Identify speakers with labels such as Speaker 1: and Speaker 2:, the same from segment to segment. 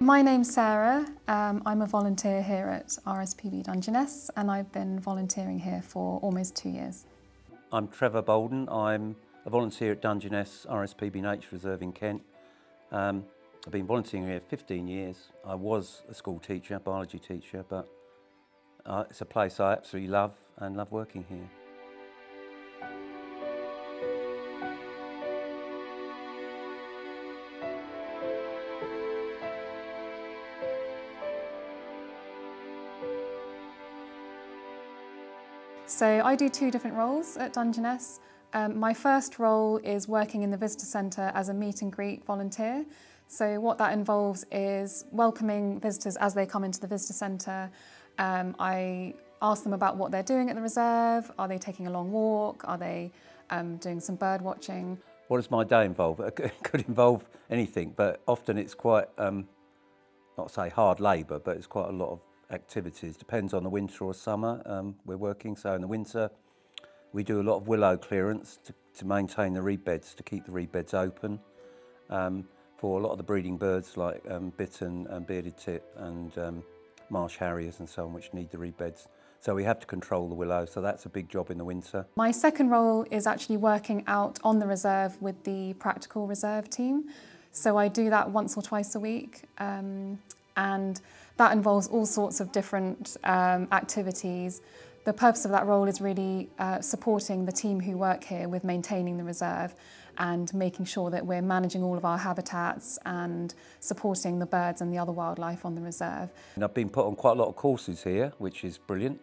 Speaker 1: My name's Sarah. I'm a volunteer here at RSPB Dungeness, and I've been volunteering here for almost 2 years.
Speaker 2: I'm Trevor Bolden. I'm a volunteer at Dungeness RSPB Nature Reserve in Kent. I've been volunteering here 15 years. I was a school teacher, biology teacher, but it's a place I absolutely love and love working here.
Speaker 1: So I do 2 different roles at Dungeness. My first role is working in the visitor centre as a meet and greet volunteer. So what that involves is welcoming visitors as they come into the visitor centre. I ask them about what they're doing at the reserve. Are they taking a long walk? Are they doing some bird watching?
Speaker 2: What does my day involve? It could involve anything, but often it's quite, not say hard labour, but it's quite a lot of activities. Depends on the winter or summer we're working. So in the winter we do a lot of willow clearance to maintain the reed beds, to keep the reed beds open for a lot of the breeding birds like bittern and bearded tit and marsh harriers and so on, which need the reed beds. So we have to control the willow, so that's a big job in the winter.
Speaker 1: My second role is actually working out on the reserve with the practical reserve team. So I do that once or twice a week, and that involves all sorts of different activities. The purpose of that role is really supporting the team who work here with maintaining the reserve and making sure that we're managing all of our habitats and supporting the birds and the other wildlife on the reserve.
Speaker 2: And I've been put on quite a lot of courses here, which is brilliant.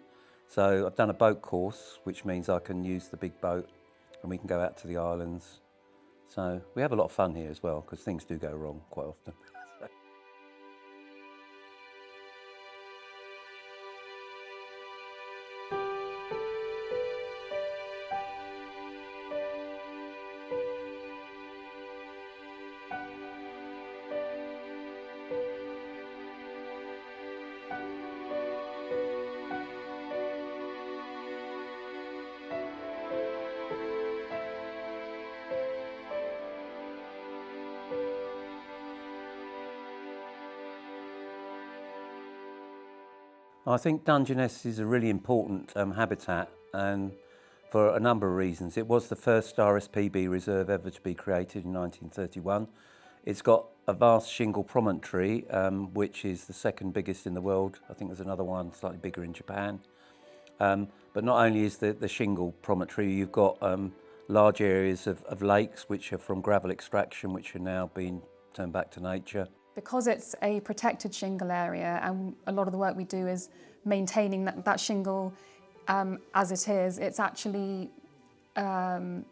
Speaker 2: So I've done a boat course, which means I can use the big boat and we can go out to the islands. So we have a lot of fun here as well, because things do go wrong quite often. I think Dungeness is a really important habitat, and for a number of reasons. It was the first RSPB reserve ever to be created in 1931. It's got a vast shingle promontory, which is the second biggest in the world. I think there's another one slightly bigger in Japan. But not only is the shingle promontory, you've got large areas of lakes which are from gravel extraction, which are now being turned back to nature.
Speaker 1: Because it's a protected shingle area, and a lot of the work we do is maintaining that shingle as it is, it's actually a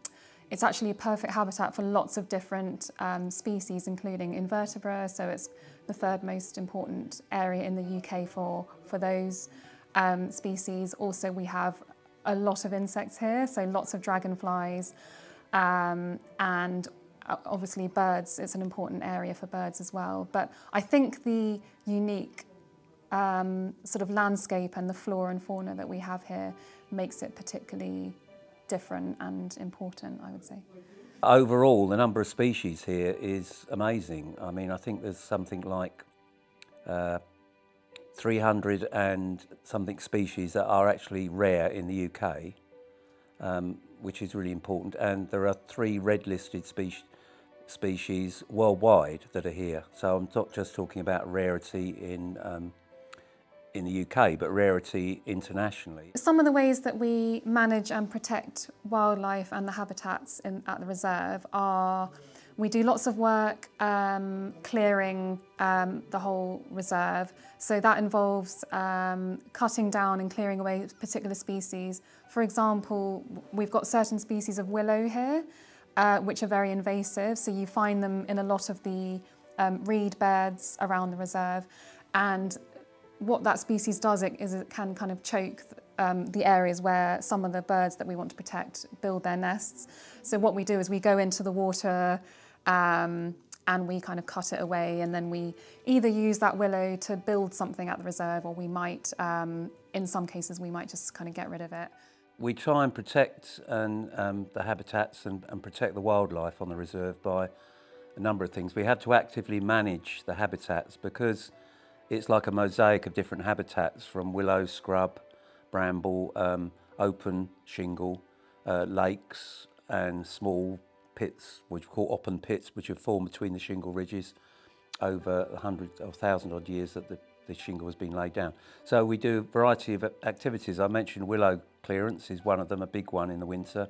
Speaker 1: perfect habitat for lots of different species, including invertebrates. So it's the third most important area in the UK for those species. Also, we have a lot of insects here, so lots of dragonflies and obviously birds. It's an important area for birds as well. But I think the unique sort of landscape and the flora and fauna that we have here makes it particularly different and important, I would say.
Speaker 2: Overall, the number of species here is amazing. I mean, I think there's something like 300 and something species that are actually rare in the UK, which is really important. And there are 3 red-listed species worldwide that are here. So I'm not just talking about rarity in the UK, but rarity internationally.
Speaker 1: Some of the ways that we manage and protect wildlife and the habitats at the reserve are, we do lots of work clearing the whole reserve. So that involves cutting down and clearing away particular species. For example, we've got certain species of willow here, which are very invasive. So you find them in a lot of the reed beds around the reserve. And what that species does is it can kind of choke the areas where some of the birds that we want to protect build their nests. So what we do is we go into the water and we kind of cut it away, and then we either use that willow to build something at the reserve, or we might, in some cases, we might just kind of get rid of it.
Speaker 2: We try and protect the habitats and protect the wildlife on the reserve by a number of things. We had to actively manage the habitats because it's like a mosaic of different habitats, from willow, scrub, bramble, open shingle, lakes and small pits, which we call open pits, which have formed between the shingle ridges over 100 or 1,000 odd years that the shingle has been laid down. So we do a variety of activities. I mentioned willow clearance is one of them, a big one in the winter.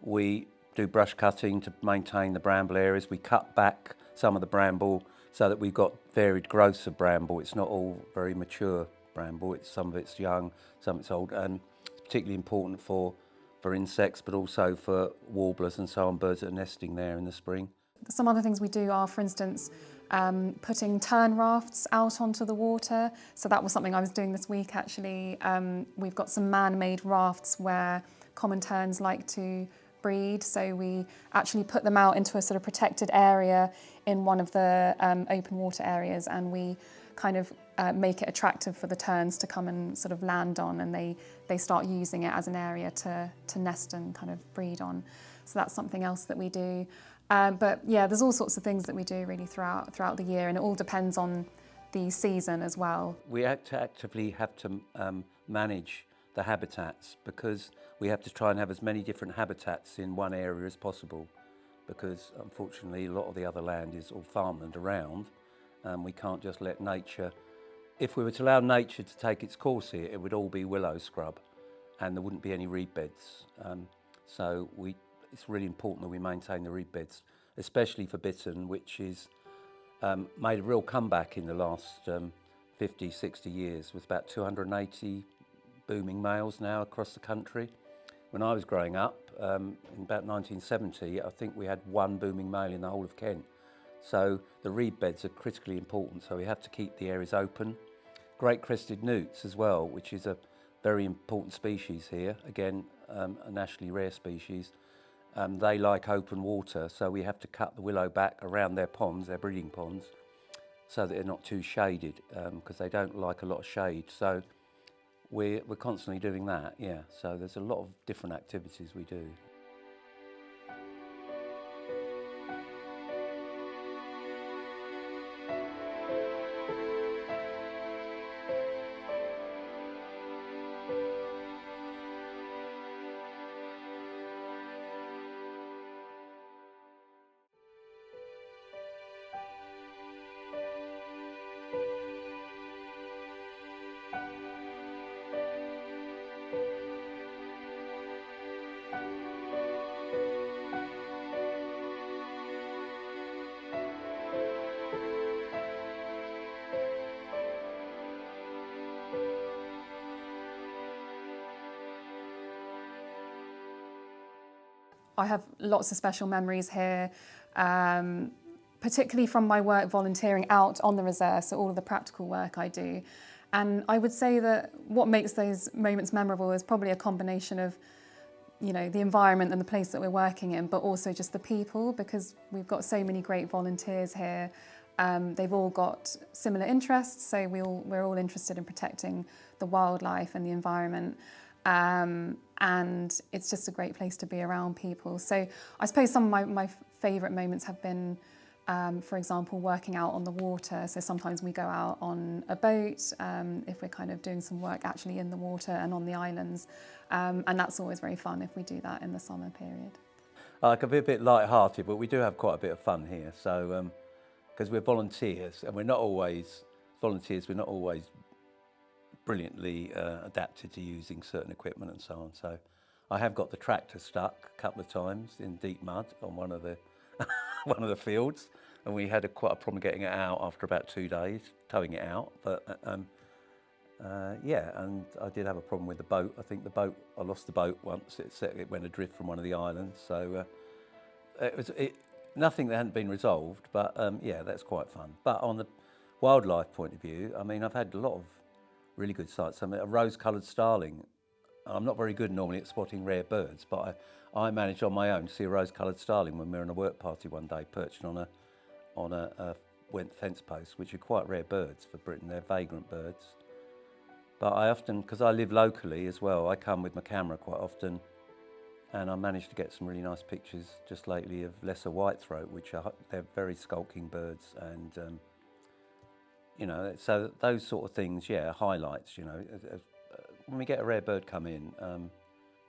Speaker 2: We do brush cutting to maintain the bramble areas. We cut back some of the bramble so that we've got varied growths of bramble. It's not all very mature bramble. Some of it's young, some of it's old, and it's particularly important for insects, but also for warblers and so on, birds that are nesting there in the spring.
Speaker 1: Some other things we do are, for instance, putting tern rafts out onto the water. So that was something I was doing this week, actually. We've got some man-made rafts where common terns like to breed. So we actually put them out into a sort of protected area in one of the open water areas, and we kind of make it attractive for the terns to come and sort of land on, and they start using it as an area to nest and kind of breed on. So that's something else that we do. But yeah, there's all sorts of things that we do really throughout the year, and it all depends on the season as well.
Speaker 2: We actively have to manage the habitats because we have to try and have as many different habitats in one area as possible, because unfortunately a lot of the other land is all farmland around, and we can't just let nature. If we were to allow nature to take its course here, it would all be willow scrub and there wouldn't be any reed beds. So it's really important that we maintain the reed beds, especially for bittern, which is made a real comeback in the last 50, 60 years, with about 280 booming males now across the country. When I was growing up, in about 1970, I think we had one booming male in the whole of Kent. So the reed beds are critically important, so we have to keep the areas open. Great crested newts as well, which is a very important species here, again a nationally rare species. They like open water, so we have to cut the willow back around their ponds, their breeding ponds, so that they're not too shaded, because they don't like a lot of shade. So we're constantly doing that, yeah. So there's a lot of different activities we do.
Speaker 1: I have lots of special memories here, particularly from my work volunteering out on the reserve, so all of the practical work I do. And I would say that what makes those moments memorable is probably a combination of, you know, the environment and the place that we're working in, but also just the people, because we've got so many great volunteers here. They've all got similar interests, so we're all interested in protecting the wildlife and the environment. And it's just a great place to be around people. So I suppose some of my favourite moments have been, for example, working out on the water. So sometimes we go out on a boat if we're kind of doing some work actually in the water and on the islands. And that's always very fun if we do that in the summer period.
Speaker 2: I can be a bit light-hearted, but we do have quite a bit of fun here. So, because we're volunteers, and we're not always brilliantly adapted to using certain equipment and so on. So I have got the tractor stuck a couple of times in deep mud on one of the one of the fields, and we had quite a problem getting it out after about 2 days, towing it out. But yeah, and I did have a problem with the boat. I think I lost the boat once. It went adrift from one of the islands. So nothing that hadn't been resolved, but yeah, that's quite fun. But on the wildlife point of view, I mean, I've had a lot of really good sights. I mean, a rose-coloured starling. I'm not very good normally at spotting rare birds, but I managed on my own to see a rose-coloured starling when we were on a work party one day, perched on a went fence post, which are quite rare birds for Britain. They're vagrant birds. But I often, because I live locally as well, I come with my camera quite often and I managed to get some really nice pictures just lately of lesser whitethroat, which they're very skulking birds, and you know, so those sort of things, yeah, highlights. You know, when we get a rare bird come in,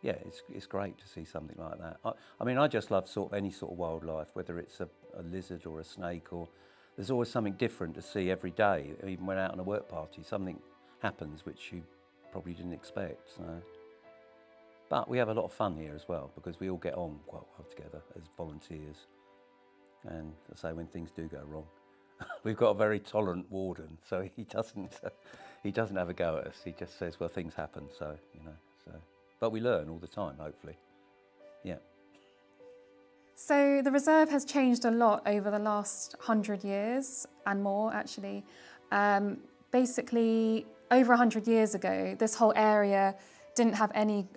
Speaker 2: yeah, it's great to see something like that. I mean, I just love sort of any sort of wildlife, whether it's a lizard or a snake, or there's always something different to see every day. Even when out on a work party, something happens which you probably didn't expect. So. But we have a lot of fun here as well because we all get on quite well together as volunteers. And I say when things do go wrong, we've got a very tolerant warden, so he doesn't have a go at us. He just says, well, things happen, so you know. So, but we learn all the time, hopefully. Yeah.
Speaker 1: So the reserve has changed a lot over the last 100 years and more, actually. Basically, over 100 years ago, this whole area didn't have any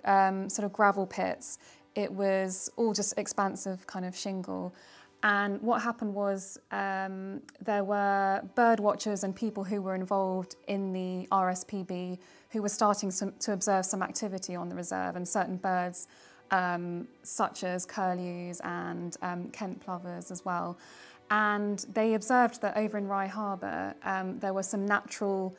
Speaker 1: sort of gravel pits. It was all just expansive kind of shingle. And what happened was there were bird watchers and people who were involved in the RSPB who were starting to observe some activity on the reserve, and certain birds such as curlews and Kent plovers as well. And they observed that over in Rye Harbour there were some natural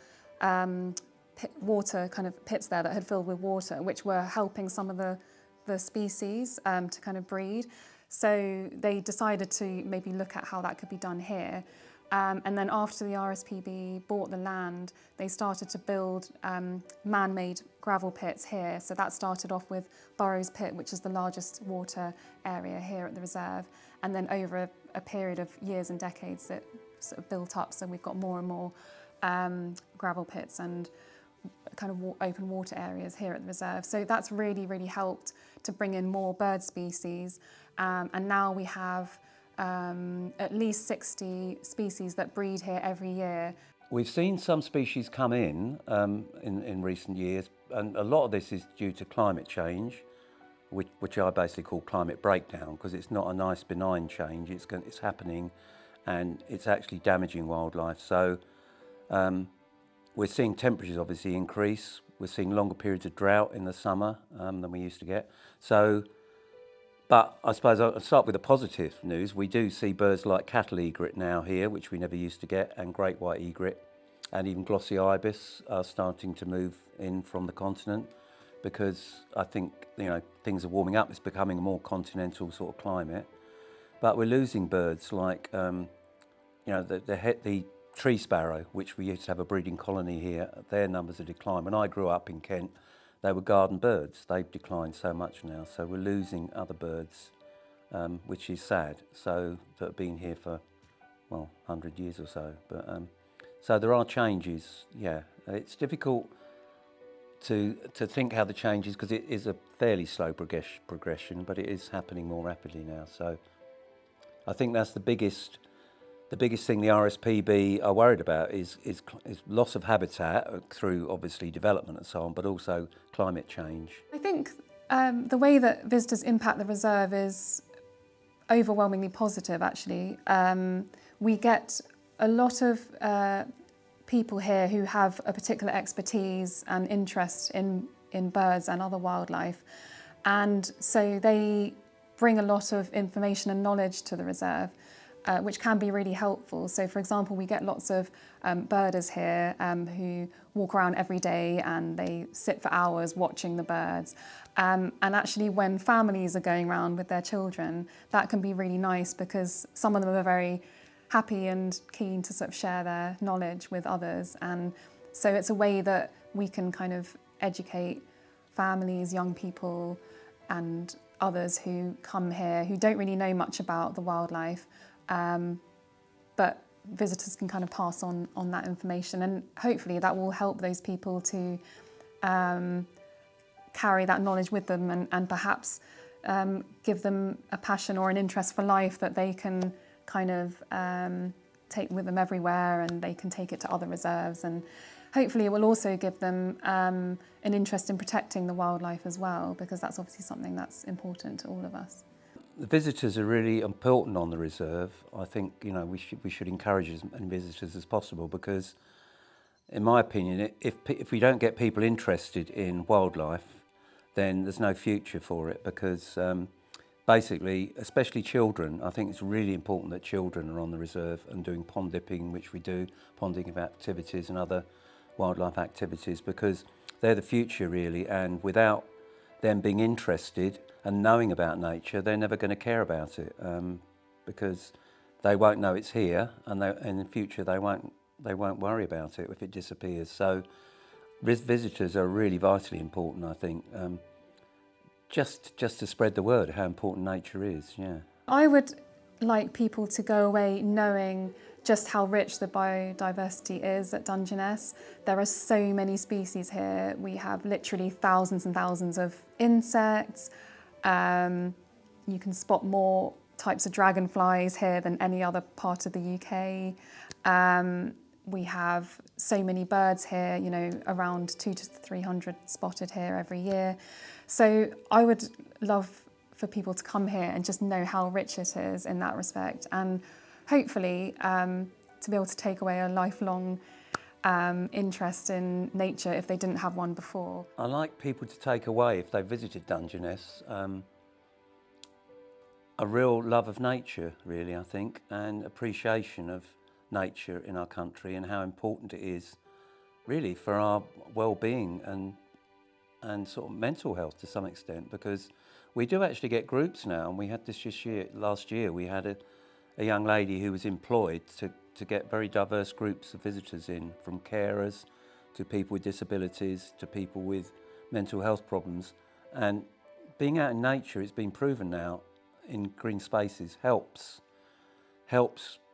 Speaker 1: water kind of pits there that had filled with water, which were helping some of the species to kind of breed. So they decided to maybe look at how that could be done here. And then after the RSPB bought the land, they started to build man-made gravel pits here. So that started off with Burrows Pit, which is the largest water area here at the reserve. And then over a period of years and decades, it sort of built up. So we've got more and more gravel pits and kind of open water areas here at the reserve. So that's really, really helped to bring in more bird species. And now we have at least 60 species that breed here every year.
Speaker 2: We've seen some species come in recent years, and a lot of this is due to climate change, which I basically call climate breakdown, because it's not a nice benign change. It's happening, and it's actually damaging wildlife. So we're seeing temperatures obviously increase. We're seeing longer periods of drought in the summer than we used to get. So. But I suppose I'll start with the positive news. We do see birds like cattle egret now here, which we never used to get, and great white egret, and even glossy ibis are starting to move in from the continent, because I think, you know, things are warming up. It's becoming a more continental sort of climate. But we're losing birds like, you know, the tree sparrow, which we used to have a breeding colony here. Their numbers are declined. When I grew up in Kent, they were garden birds. They've declined so much now, so we're losing other birds, which is sad. So that have been here for, well, 100 years or so. But so there are changes. Yeah, it's difficult to think how the changes, because it is a fairly slow progression, but it is happening more rapidly now. So I think that's the biggest thing the RSPB are worried about is loss of habitat through obviously development and so on, but also climate change.
Speaker 1: I think the way that visitors impact the reserve is overwhelmingly positive, actually. We get a lot of people here who have a particular expertise and interest in birds and other wildlife. And so they bring a lot of information and knowledge to the reserve, which can be really helpful. So for example, we get lots of birders here who walk around every day and they sit for hours watching the birds. And actually when families are going around with their children, that can be really nice, because some of them are very happy and keen to sort of share their knowledge with others. And so it's a way that we can kind of educate families, young people and others who come here who don't really know much about the wildlife. But visitors can kind of pass on that information, and hopefully that will help those people to carry that knowledge with them, and perhaps give them a passion or an interest for life that they can kind of take with them everywhere, and they can take it to other reserves. And hopefully it will also give them an interest in protecting the wildlife as well, because that's obviously something that's important to all of us.
Speaker 2: The visitors are really important on the reserve. I think, you know, we should encourage as many visitors as possible, because, in my opinion, if we don't get people interested in wildlife, then there's no future for it, because basically, especially children, I think it's really important that children are on the reserve and doing pond dipping, which we do, ponding activities and other wildlife activities, because they're the future really, and without them being interested and knowing about nature, they're never going to care about it, because they won't know it's here, and in the future they won't worry about it if it disappears. So visitors are really vitally important, I think, just to spread the word of how important nature is. Yeah.
Speaker 1: I would like people to go away knowing just how rich the biodiversity is at Dungeness. There are so many species here. We have literally thousands and thousands of insects. You can spot more types of dragonflies here than any other part of the UK. We have so many birds here, you know, around 200 to 300 spotted here every year. So I would love for people to come here and just know how rich it is in that respect, and hopefully to be able to take away a lifelong interest in nature if they didn't have one before.
Speaker 2: I like people to take away, if they visited Dungeness, a real love of nature, really, I think, and appreciation of nature in our country and how important it is, really, for our well-being and sort of mental health to some extent, because we do actually get groups now, and we had this last year, we had a young lady who was employed to get very diverse groups of visitors in, from carers to people with disabilities to people with mental health problems. And being out in nature, it's been proven now, in green spaces, helps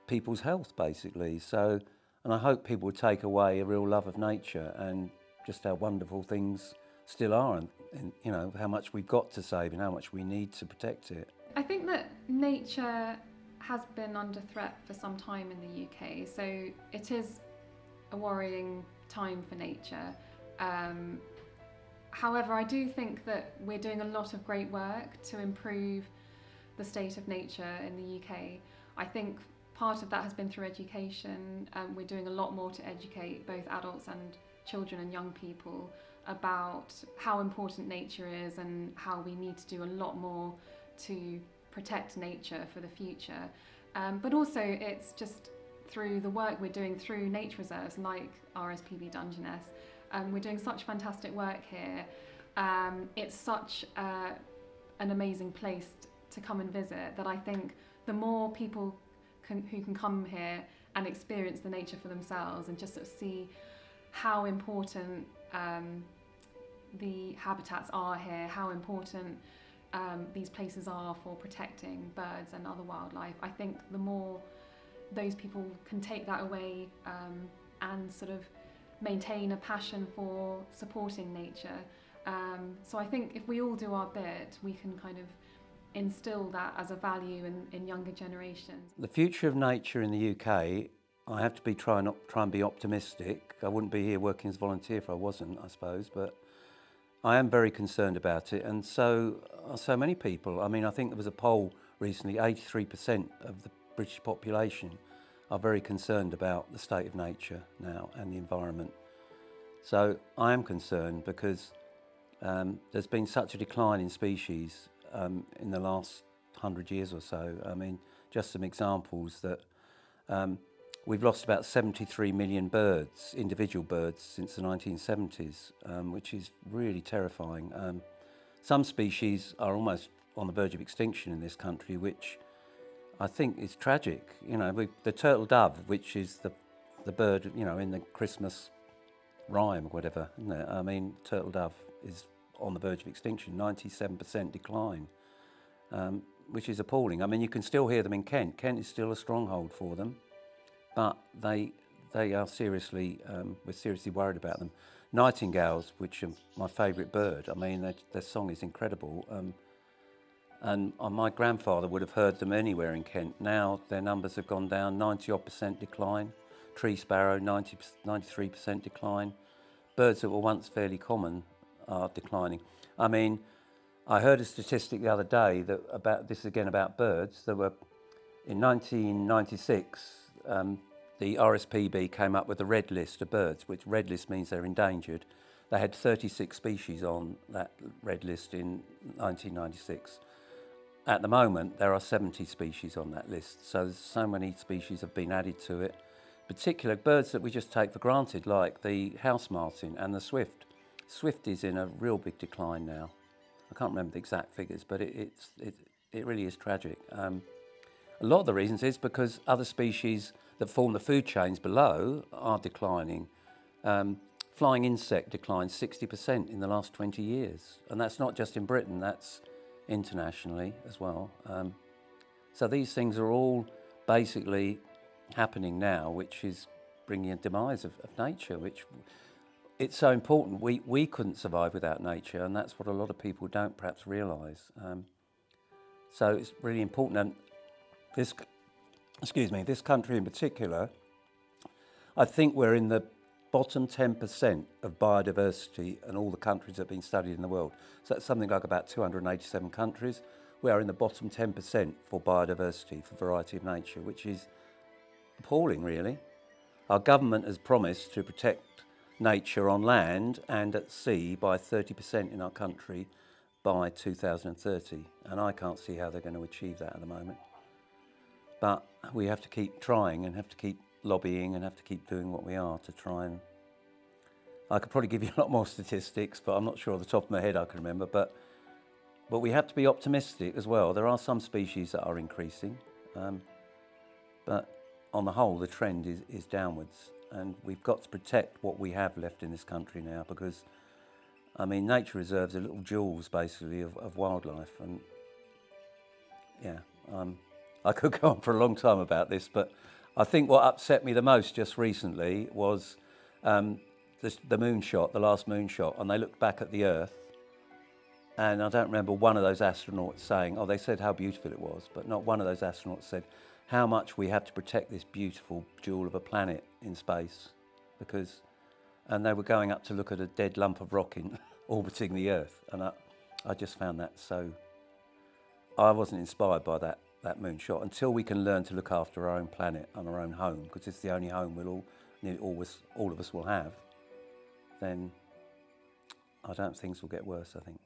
Speaker 2: people's health, basically. So, and I hope people would take away a real love of nature and just how wonderful things still are, and you know, how much we've got to save and how much we need to protect it.
Speaker 1: I think that nature has been under threat for some time in the UK, so it is a worrying time for nature. However, I do think that we're doing a lot of great work to improve the state of nature in the UK. I think part of that has been through education. We're doing a lot more to educate both adults and children and young people about how important nature is and how we need to do a lot more to protect nature for the future. But also it's just through the work we're doing through nature reserves like RSPB Dungeness. We're doing such fantastic work here. It's such an amazing place to come and visit, that I think the more people who can come here and experience the nature for themselves and just sort of see how important the habitats are here, how important these places are for protecting birds and other wildlife, I think the more those people can take that away and sort of maintain a passion for supporting nature. So I think if we all do our bit, we can kind of instill that as a value in younger generations.
Speaker 2: The future of nature in the UK, I have to try and be optimistic. I wouldn't be here working as a volunteer if I wasn't, I suppose, but I am very concerned about it, and so are so many people. I mean, I think there was a poll recently, 83% of the British population are very concerned about the state of nature now and the environment. So I am concerned because there's been such a decline in species in the last 100 years or so. I mean, just some examples that we've lost about 73 million birds, individual birds, since the 1970s, which is really terrifying. Some species are almost on the verge of extinction in this country, which I think is tragic. You know, the turtle dove, which is the bird, you know, in the Christmas rhyme or whatever, isn't it? I mean, turtle dove is on the verge of extinction, 97% decline, which is appalling. I mean, you can still hear them in Kent. Kent is still a stronghold for them, but they are seriously, we're seriously worried about them. Nightingales, which are my favourite bird, I mean, their song is incredible. And my grandfather would have heard them anywhere in Kent. Now their numbers have gone down, 90-odd% decline. Tree sparrow, 93% decline. Birds that were once fairly common are declining. I mean, I heard a statistic the other day that about birds. There were, in 1996, the RSPB came up with a red list of birds, which red list means they're endangered. They had 36 species on that red list in 1996. At the moment, there are 70 species on that list. So many species have been added to it. Particular birds that we just take for granted, like the house martin and the swift. Swift is in a real big decline now. I can't remember the exact figures, but it really is tragic. A lot of the reasons is because other species that form the food chains below are declining. Flying insect declined 60% in the last 20 years. And that's not just in Britain, that's internationally as well. So these things are all basically happening now, which is bringing a demise of nature, which it's so important. We couldn't survive without nature, and that's what a lot of people don't perhaps realise. So it's really important. And this country in particular, I think we're in the bottom 10% of biodiversity in all the countries that have been studied in the world. So that's something like about 287 countries. We are in the bottom 10% for biodiversity, for variety of nature, which is appalling, really. Our government has promised to protect nature on land and at sea by 30% in our country by 2030, and I can't see how they're going to achieve that at the moment. But we have to keep trying and have to keep lobbying and have to keep doing what we are to try and... I could probably give you a lot more statistics, but I'm not sure off the top of my head I can remember, but we have to be optimistic as well. There are some species that are increasing, but on the whole the trend is downwards, and we've got to protect what we have left in this country now, because I mean nature reserves are little jewels basically of wildlife. And yeah, I could go on for a long time about this, but I think what upset me the most just recently was the moonshot, the last moonshot, and they looked back at the Earth, and I don't remember one of those astronauts saying, oh, they said how beautiful it was, but not one of those astronauts said how much we have to protect this beautiful jewel of a planet in space, and they were going up to look at a dead lump of rock orbiting the Earth, and I just found that so... I wasn't inspired by that moonshot. Until we can learn to look after our own planet and our own home, because it's the only home all of us will have, then I don't think things will get worse, I think.